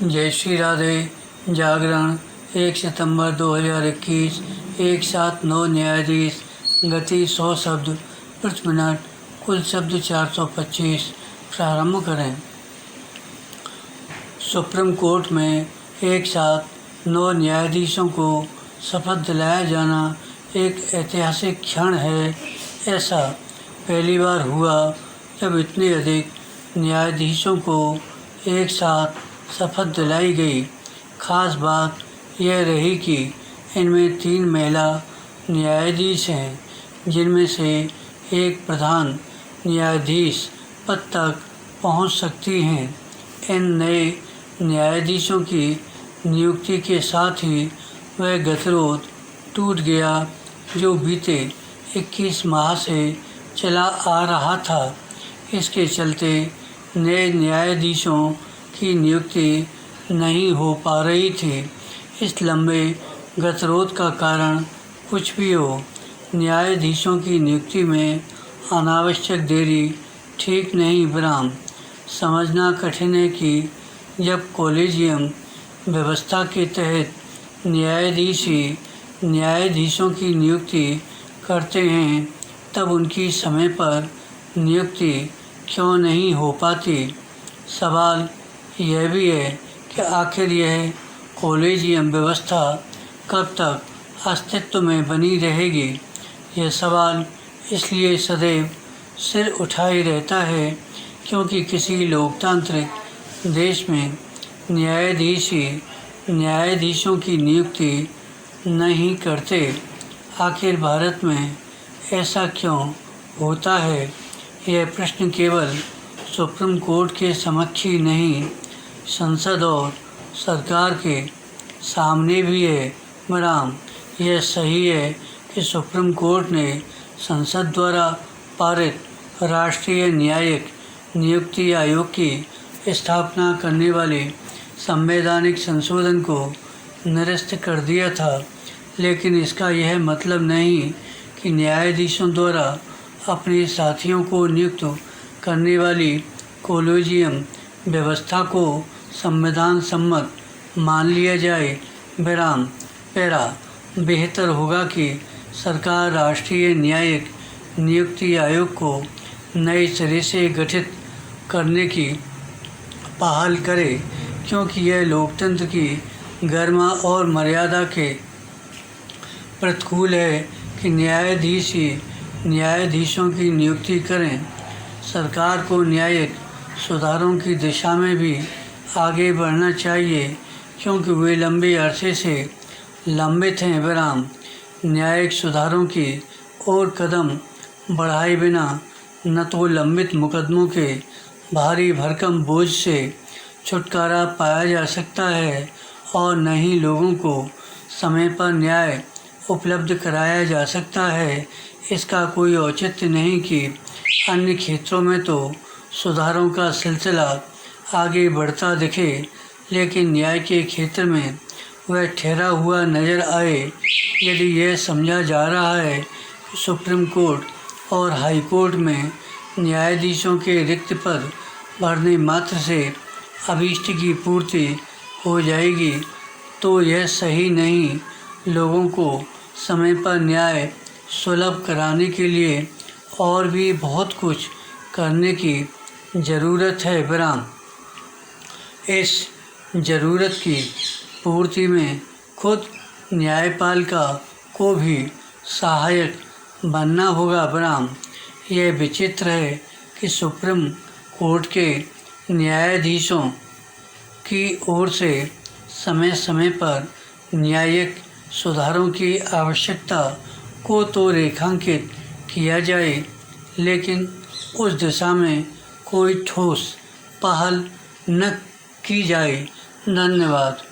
जय श्री राधे। जागरण 1 सितंबर 2021। 179 न्यायाधीश। गति 100 शब्द प्रति मिनट। कुल शब्द 425। प्रारंभ करें। सुप्रीम कोर्ट में एक साथ 9 न्यायाधीशों को शपथ दिलाया जाना एक ऐतिहासिक क्षण है। ऐसा पहली बार हुआ जब इतने अधिक न्यायाधीशों को एक साथ शपथ दिलाई गई। खास बात यह रही कि इनमें 3 महिला न्यायाधीश हैं, जिनमें से एक प्रधान न्यायाधीश पद तक पहुंच सकती हैं। इन नए न्यायाधीशों की नियुक्ति के साथ ही वह गतिरोध टूट गया जो बीते 21 माह से चला आ रहा था। इसके चलते नए न्यायाधीशों की नियुक्ति नहीं हो पा रही थी। इस लंबे गतिरोध का कारण कुछ भी हो, न्यायाधीशों की नियुक्ति में अनावश्यक देरी ठीक नहीं। विराम। समझना कठिन है कि जब कॉलेजियम व्यवस्था के तहत न्यायाधीश ही न्यायाधीशों की नियुक्ति करते हैं, तब उनकी समय पर नियुक्ति क्यों नहीं हो पाती। सवाल यह भी है कि आखिर यह कॉलेजियम व्यवस्था कब तक अस्तित्व में बनी रहेगी। यह सवाल इसलिए सदैव सिर उठाए रहता है क्योंकि किसी लोकतांत्रिक देश में न्यायाधीश ही न्यायाधीशों की नियुक्ति नहीं करते। आखिर भारत में ऐसा क्यों होता है? यह प्रश्न केवल सुप्रीम कोर्ट के समक्ष ही नहीं, संसद और सरकार के सामने भी है। विराम। यह सही है कि सुप्रीम कोर्ट ने संसद द्वारा पारित राष्ट्रीय न्यायिक नियुक्ति आयोग की स्थापना करने वाले संवैधानिक संशोधन को निरस्त कर दिया था, लेकिन इसका यह मतलब नहीं कि न्यायाधीशों द्वारा अपने साथियों को नियुक्त करने वाली कॉलेजियम व्यवस्था को संविधान सम्मत मान लिया जाए। विराम। पैरा। बेहतर होगा कि सरकार राष्ट्रीय न्यायिक नियुक्ति आयोग को नए सिरे से गठित करने की पहल करे, क्योंकि यह लोकतंत्र की गरिमा और मर्यादा के प्रतिकूल है कि न्यायाधीश ही न्यायाधीशों की नियुक्ति करें। सरकार को न्यायिक सुधारों की दिशा में भी आगे बढ़ना चाहिए, क्योंकि वे लंबे अरसे से लंबित हैं। विराम। न्यायिक सुधारों की ओर कदम बढ़ाए बिना न तो लंबित मुकदमों के भारी भरकम बोझ से छुटकारा पाया जा सकता है और न ही लोगों को समय पर न्याय उपलब्ध कराया जा सकता है। इसका कोई औचित्य नहीं कि अन्य क्षेत्रों में तो सुधारों का सिलसिला आगे बढ़ता दिखे, लेकिन न्याय के क्षेत्र में वह ठहरा हुआ नजर आए। यदि यह समझा जा रहा है कि सुप्रीम कोर्ट और हाई कोर्ट में न्यायाधीशों के रिक्त पद भरने मात्र से अभीष्ट की पूर्ति हो जाएगी, तो यह सही नहीं। लोगों को समय पर न्याय सुलभ कराने के लिए और भी बहुत कुछ करने की ज़रूरत है। विराम। इस ज़रूरत की पूर्ति में खुद न्यायपालिका को भी सहायक बनना होगा। विराम। यह विचित्र है कि सुप्रीम कोर्ट के न्यायाधीशों की ओर से समय समय पर न्यायिक सुधारों की आवश्यकता को तो रेखांकित किया जाए, लेकिन उस दिशा में कोई ठोस पहल न की जाए। धन्यवाद।